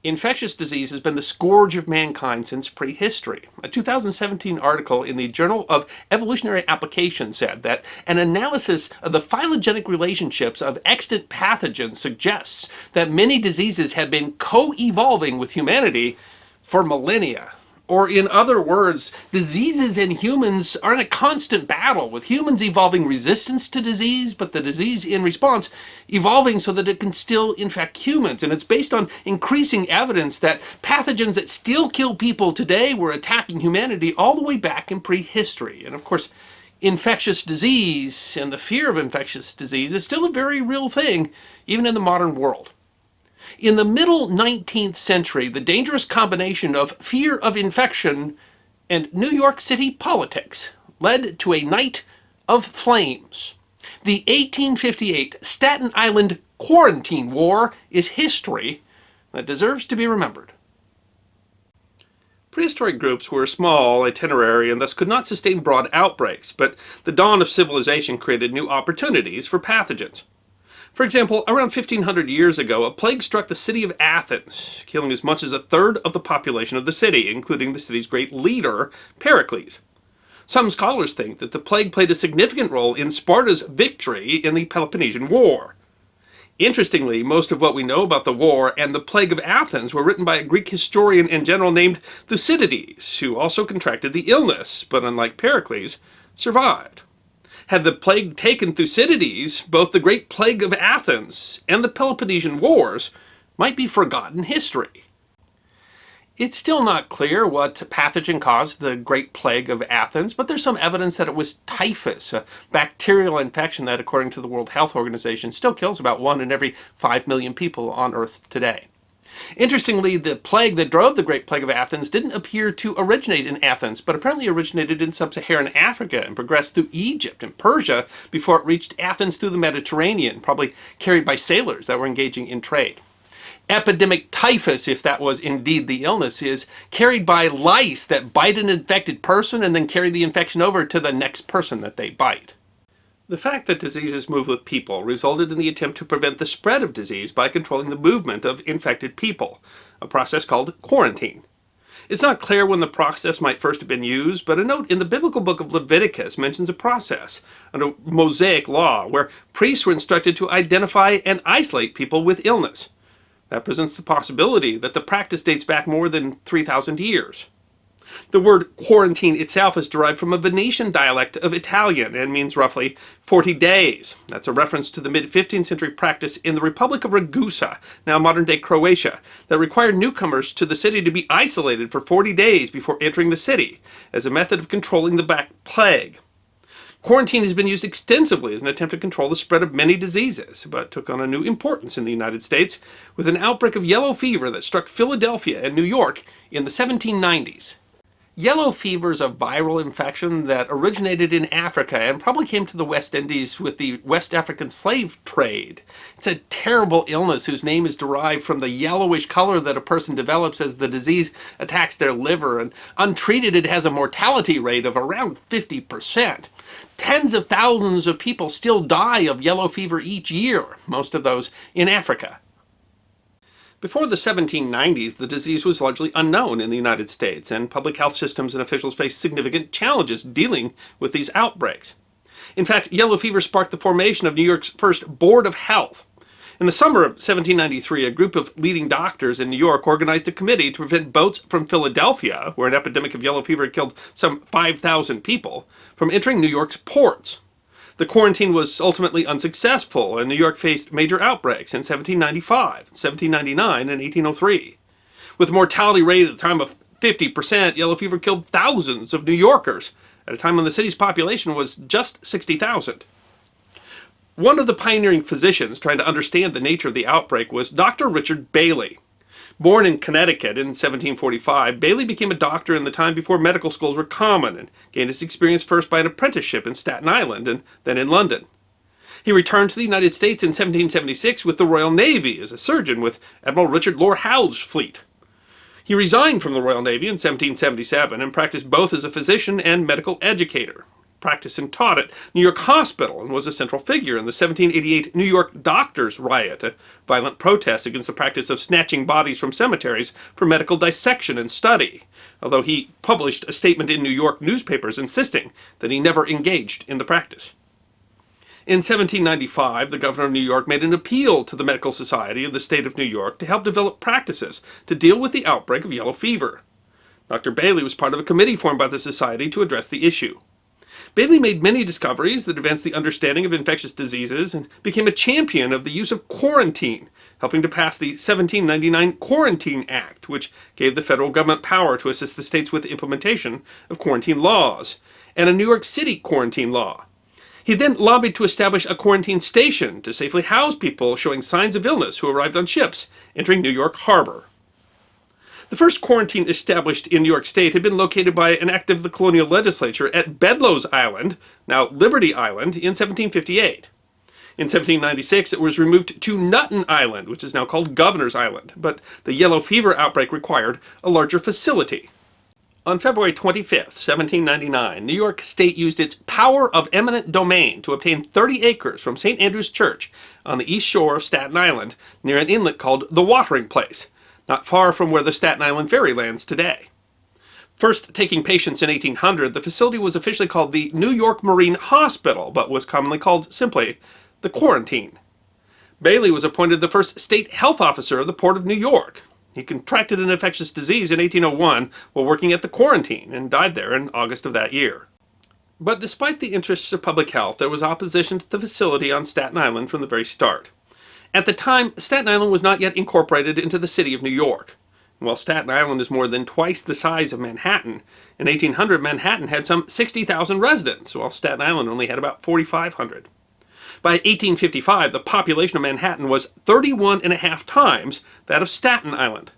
Infectious disease has been the scourge of mankind since prehistory. A 2017 article in the Journal of Evolutionary Application said that an analysis of the phylogenetic relationships of extant pathogens suggests that many diseases have been co-evolving with humanity for millennia. Or in other words, diseases and humans are in a constant battle, with humans evolving resistance to disease, but the disease in response evolving so that it can still infect humans. And it's based on increasing evidence that pathogens that still kill people today were attacking humanity all the way back in prehistory. And of course, infectious disease and the fear of infectious disease is still a very real thing, even in the modern world. In the middle 19th century, the dangerous combination of fear of infection and New York City politics led to a night of flames. The 1858 Staten Island Quarantine War is history that deserves to be remembered. Prehistoric groups were small, itinerary, and thus could not sustain broad outbreaks, but the dawn of civilization created new opportunities for pathogens. For example, around 1500 years ago, a plague struck the city of Athens, killing as much as a third of the population of the city, including the city's great leader, Pericles. Some scholars think that the plague played a significant role in Sparta's victory in the Peloponnesian War. Interestingly, most of what we know about the war and the plague of Athens were written by a Greek historian and general named Thucydides, who also contracted the illness, but unlike Pericles, survived. Had the plague taken Thucydides, both the Great Plague of Athens and the Peloponnesian Wars might be forgotten history. It's still not clear what pathogen caused the Great Plague of Athens, but there's some evidence that it was typhus, a bacterial infection that, according to the World Health Organization, still kills about 1 in every 5 million people on Earth today. Interestingly, the plague that drove the Great Plague of Athens didn't appear to originate in Athens, but apparently originated in sub-Saharan Africa and progressed through Egypt and Persia before it reached Athens through the Mediterranean, probably carried by sailors that were engaging in trade. Epidemic typhus, if that was indeed the illness, is carried by lice that bite an infected person and then carry the infection over to the next person that they bite. The fact that diseases move with people resulted in the attempt to prevent the spread of disease by controlling the movement of infected people, a process called quarantine. It's not clear when the process might first have been used, but a note in the biblical book of Leviticus mentions a process under Mosaic law where priests were instructed to identify and isolate people with illness. That presents the possibility that the practice dates back more than 3,000 years. The word quarantine itself is derived from a Venetian dialect of Italian and means roughly 40 days. That's a reference to the mid-15th century practice in the Republic of Ragusa, now modern-day Croatia, that required newcomers to the city to be isolated for 40 days before entering the city, as a method of controlling the Black Plague. Quarantine has been used extensively as an attempt to control the spread of many diseases, but took on a new importance in the United States with an outbreak of yellow fever that struck Philadelphia and New York in the 1790s. Yellow fever is a viral infection that originated in Africa and probably came to the West Indies with the West African slave trade. It's a terrible illness whose name is derived from the yellowish color that a person develops as the disease attacks their liver, and untreated it has a mortality rate of around 50%. Tens of thousands of people still die of yellow fever each year, most of those in Africa. Before the 1790s, the disease was largely unknown in the United States, and public health systems and officials faced significant challenges dealing with these outbreaks. In fact, yellow fever sparked the formation of New York's first Board of Health. In the summer of 1793, a group of leading doctors in New York organized a committee to prevent boats from Philadelphia, where an epidemic of yellow fever had killed some 5,000 people, from entering New York's ports. The quarantine was ultimately unsuccessful, and New York faced major outbreaks in 1795, 1799, and 1803. With a mortality rate at the time of 50%, yellow fever killed thousands of New Yorkers, at a time when the city's population was just 60,000. One of the pioneering physicians trying to understand the nature of the outbreak was Dr. Richard Bailey. Born in Connecticut in 1745, Bailey became a doctor in the time before medical schools were common and gained his experience first by an apprenticeship in Staten Island and then in London. He returned to the United States in 1776 with the Royal Navy as a surgeon with Admiral Richard Lord Howe's fleet. He resigned from the Royal Navy in 1777 and practiced both as a physician and medical educator. practiced and taught at New York Hospital and was a central figure in the 1788 New York Doctors' Riot, a violent protest against the practice of snatching bodies from cemeteries for medical dissection and study, although he published a statement in New York newspapers insisting that he never engaged in the practice. In 1795, the governor of New York made an appeal to the Medical Society of the state of New York to help develop practices to deal with the outbreak of yellow fever. Dr. Bailey was part of a committee formed by the society to address the issue. Bailey made many discoveries that advanced the understanding of infectious diseases and became a champion of the use of quarantine, helping to pass the 1799 Quarantine Act, which gave the federal government power to assist the states with the implementation of quarantine laws, and a New York City quarantine law. He then lobbied to establish a quarantine station to safely house people showing signs of illness who arrived on ships entering New York Harbor. The first quarantine established in New York State had been located by an act of the colonial legislature at Bedloe's Island, now Liberty Island, in 1758. In 1796, it was removed to Nutten Island, which is now called Governor's Island, but the yellow fever outbreak required a larger facility. On February 25, 1799, New York State used its power of eminent domain to obtain 30 acres from St. Andrew's Church on the east shore of Staten Island, near an inlet called the Watering Place, not far from where the Staten Island ferry lands today. First taking patients in 1800, the facility was officially called the New York Marine Hospital, but was commonly called simply the Quarantine. Bailey was appointed the first state health officer of the Port of New York. He contracted an infectious disease in 1801 while working at the Quarantine and died there in August of that year. But despite the interests of public health, there was opposition to the facility on Staten Island from the very start. At the time, Staten Island was not yet incorporated into the city of New York. And while Staten Island is more than twice the size of Manhattan, in 1800 Manhattan had some 60,000 residents, while Staten Island only had about 4,500. By 1855, the population of Manhattan was 31.5 times that of Staten Island.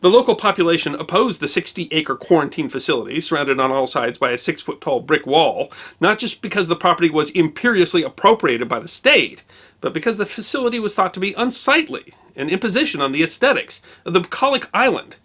The local population opposed the 60-acre quarantine facility, surrounded on all sides by a 6-foot-tall brick wall, not just because the property was imperiously appropriated by the state, but because the facility was thought to be unsightly, an imposition on the aesthetics of the bucolic island,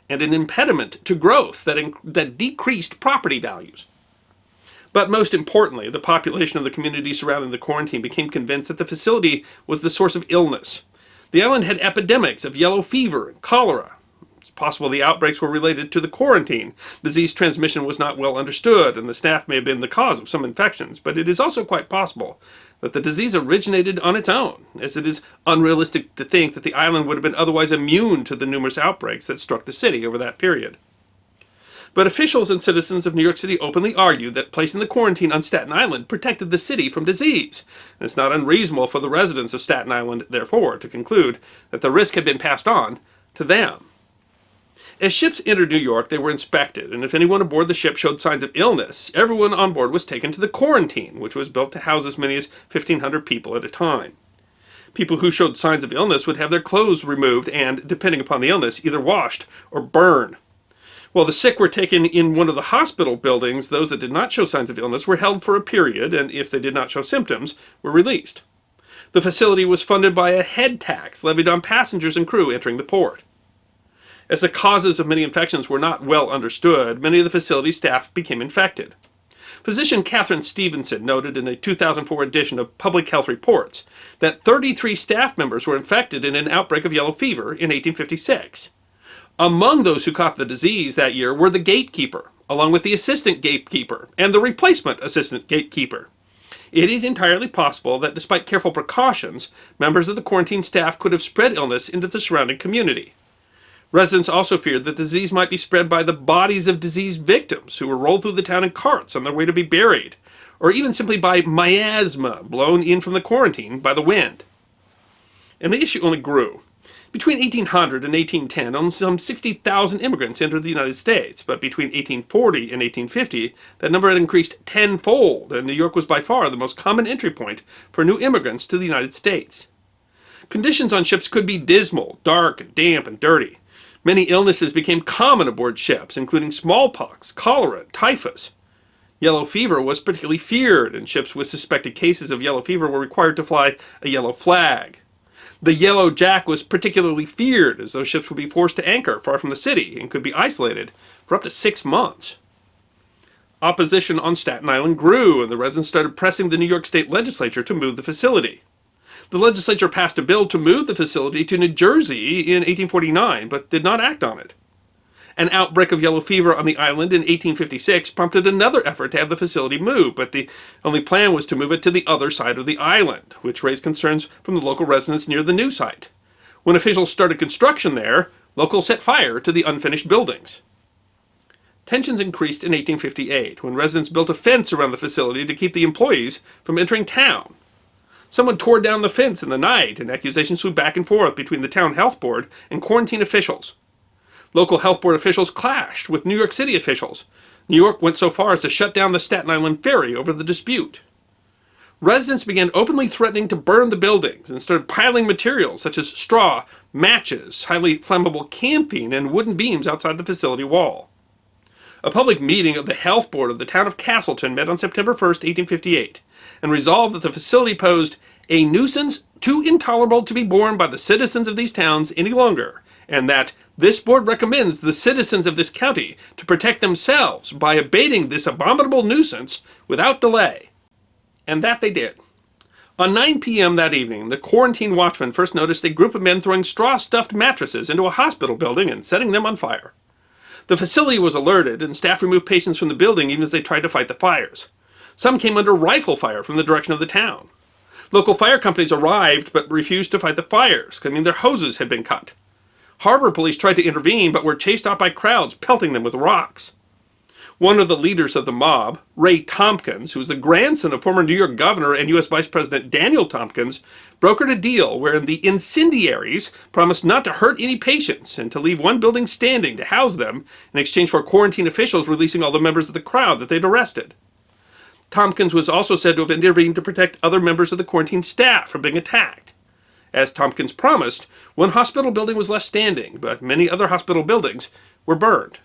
and an impediment to growth that decreased property values. But most importantly, the population of the community surrounding the quarantine became convinced that the facility was the source of illness. The island had epidemics of yellow fever and cholera. It's possible the outbreaks were related to the quarantine. Disease transmission was not well understood, and the staff may have been the cause of some infections, but it is also quite possible that the disease originated on its own, as it is unrealistic to think that the island would have been otherwise immune to the numerous outbreaks that struck the city over that period. But officials and citizens of New York City openly argued that placing the quarantine on Staten Island protected the city from disease. And it's not unreasonable for the residents of Staten Island, therefore, to conclude that the risk had been passed on to them. As ships entered New York, they were inspected, and if anyone aboard the ship showed signs of illness, everyone on board was taken to the Quarantine, which was built to house as many as 1,500 people at a time. People who showed signs of illness would have their clothes removed and, depending upon the illness, either washed or burned. While the sick were taken in one of the hospital buildings, those that did not show signs of illness were held for a period, and if they did not show symptoms, were released. The facility was funded by a head tax levied on passengers and crew entering the port. As the causes of many infections were not well understood, many of the facility staff became infected. Physician Catherine Stevenson noted in a 2004 edition of Public Health Reports that 33 staff members were infected in an outbreak of yellow fever in 1856. Among those who caught the disease that year were the gatekeeper, along with the assistant gatekeeper and the replacement assistant gatekeeper. It is entirely possible that despite careful precautions, members of the quarantine staff could have spread illness into the surrounding community. Residents also feared that the disease might be spread by the bodies of diseased victims who were rolled through the town in carts on their way to be buried, or even simply by miasma blown in from the quarantine by the wind. And the issue only grew. Between 1800 and 1810, only some 60,000 immigrants entered the United States, but between 1840 and 1850, that number had increased tenfold, and New York was by far the most common entry point for new immigrants to the United States. Conditions on ships could be dismal, dark, damp, and dirty. Many illnesses became common aboard ships, including smallpox, cholera, and typhus. Yellow fever was particularly feared, and ships with suspected cases of yellow fever were required to fly a yellow flag. The Yellow Jack was particularly feared, as those ships would be forced to anchor far from the city and could be isolated for up to 6 months. Opposition on Staten Island grew, and the residents started pressing the New York State legislature to move the facility. The legislature passed a bill to move the facility to New Jersey in 1849, but did not act on it. An outbreak of yellow fever on the island in 1856 prompted another effort to have the facility moved, but the only plan was to move it to the other side of the island, which raised concerns from the local residents near the new site. When officials started construction there, locals set fire to the unfinished buildings. Tensions increased in 1858, when residents built a fence around the facility to keep the employees from entering town. Someone tore down the fence in the night, and accusations flew back and forth between the town health board and quarantine officials. Local health board officials clashed with New York City officials. New York went so far as to shut down the Staten Island ferry over the dispute. Residents began openly threatening to burn the buildings and started piling materials such as straw, matches, highly flammable camping, and wooden beams outside the facility wall. A public meeting of the health board of the town of Castleton met on September 1st, 1858, and resolved that the facility posed a nuisance too intolerable to be borne by the citizens of these towns any longer, and that this board recommends the citizens of this county to protect themselves by abating this abominable nuisance without delay. And that they did. On 9 p.m. that evening, the quarantine watchman first noticed a group of men throwing straw-stuffed mattresses into a hospital building and setting them on fire. The facility was alerted, and staff removed patients from the building even as they tried to fight the fires. Some came under rifle fire from the direction of the town. Local fire companies arrived but refused to fight the fires, claiming their hoses had been cut. Harbor police tried to intervene but were chased out by crowds, pelting them with rocks. One of the leaders of the mob, Ray Tompkins, who was the grandson of former New York governor and U.S. Vice President Daniel Tompkins, brokered a deal wherein the incendiaries promised not to hurt any patients and to leave one building standing to house them in exchange for quarantine officials releasing all the members of the crowd that they'd arrested. Tompkins was also said to have intervened to protect other members of the quarantine staff from being attacked. As Tompkins promised, one hospital building was left standing, but many other hospital buildings were burned.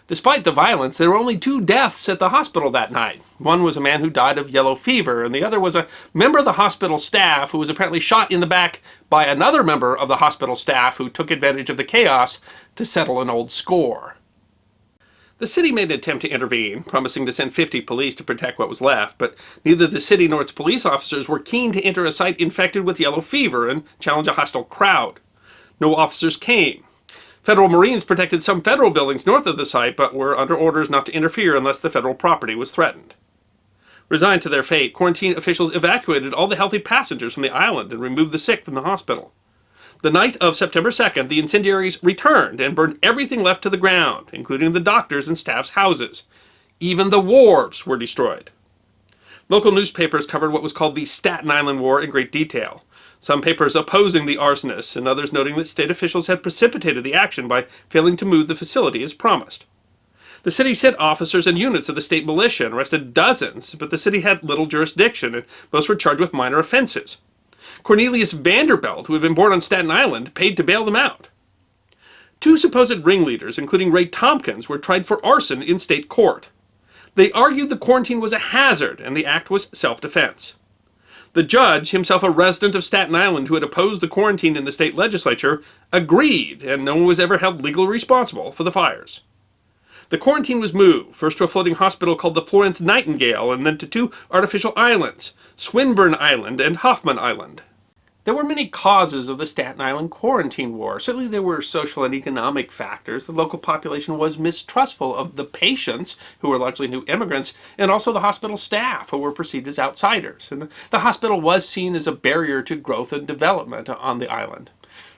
Despite the violence, there were only 2 deaths at the hospital that night. One was a man who died of yellow fever, and the other was a member of the hospital staff who was apparently shot in the back by another member of the hospital staff who took advantage of the chaos to settle an old score. The city made an attempt to intervene, promising to send 50 police to protect what was left, but neither the city nor its police officers were keen to enter a site infected with yellow fever and challenge a hostile crowd. No officers came. Federal Marines protected some federal buildings north of the site, but were under orders not to interfere unless the federal property was threatened. Resigned to their fate, quarantine officials evacuated all the healthy passengers from the island and removed the sick from the hospital. The night of September 2nd, the incendiaries returned and burned everything left to the ground, including the doctors' and staff's houses. Even the wharves were destroyed. Local newspapers covered what was called the Staten Island War in great detail. Some papers opposing the arsonists, and others noting that state officials had precipitated the action by failing to move the facility as promised. The city sent officers and units of the state militia and arrested dozens, but the city had little jurisdiction, and most were charged with minor offenses. Cornelius Vanderbilt, who had been born on Staten Island, paid to bail them out. 2 supposed ringleaders, including Ray Tompkins, were tried for arson in state court. They argued the quarantine was a hazard, and the act was self-defense. The judge, himself a resident of Staten Island who had opposed the quarantine in the state legislature, agreed, and no one was ever held legally responsible for the fires. The quarantine was moved, first to a floating hospital called the Florence Nightingale, and then to 2 artificial islands, Swinburne Island and Hoffman Island. There were many causes of the Staten Island Quarantine War. Certainly there were social and economic factors. The local population was mistrustful of the patients, who were largely new immigrants, and also the hospital staff, who were perceived as outsiders. And the hospital was seen as a barrier to growth and development on the island.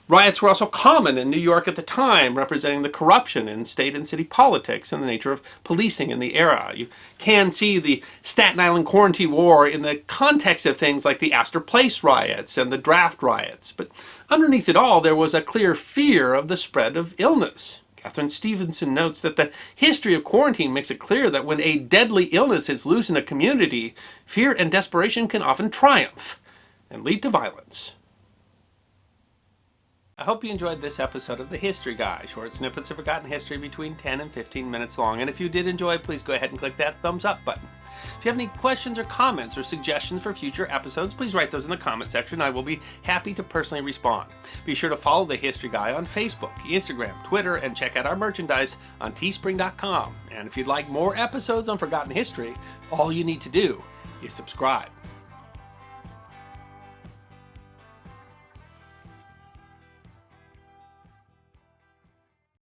Riots were also common in New York at the time, representing the corruption in state and city politics and the nature of policing in the era. You can see the Staten Island Quarantine War in the context of things like the Astor Place riots and the draft riots. But underneath it all, there was a clear fear of the spread of illness. Catherine Stevenson notes that the history of quarantine makes it clear that when a deadly illness is loose in a community, fear and desperation can often triumph and lead to violence. I hope you enjoyed this episode of The History Guy, short snippets of forgotten history between 10 and 15 minutes long. And if you did enjoy, please go ahead and click that thumbs up button. If you have any questions or comments or suggestions for future episodes, please write those in the comment section. I will be happy to personally respond. Be sure to follow The History Guy on Facebook, Instagram, Twitter, and check out our merchandise on teespring.com. And if you'd like more episodes on Forgotten History, all you need to do is subscribe.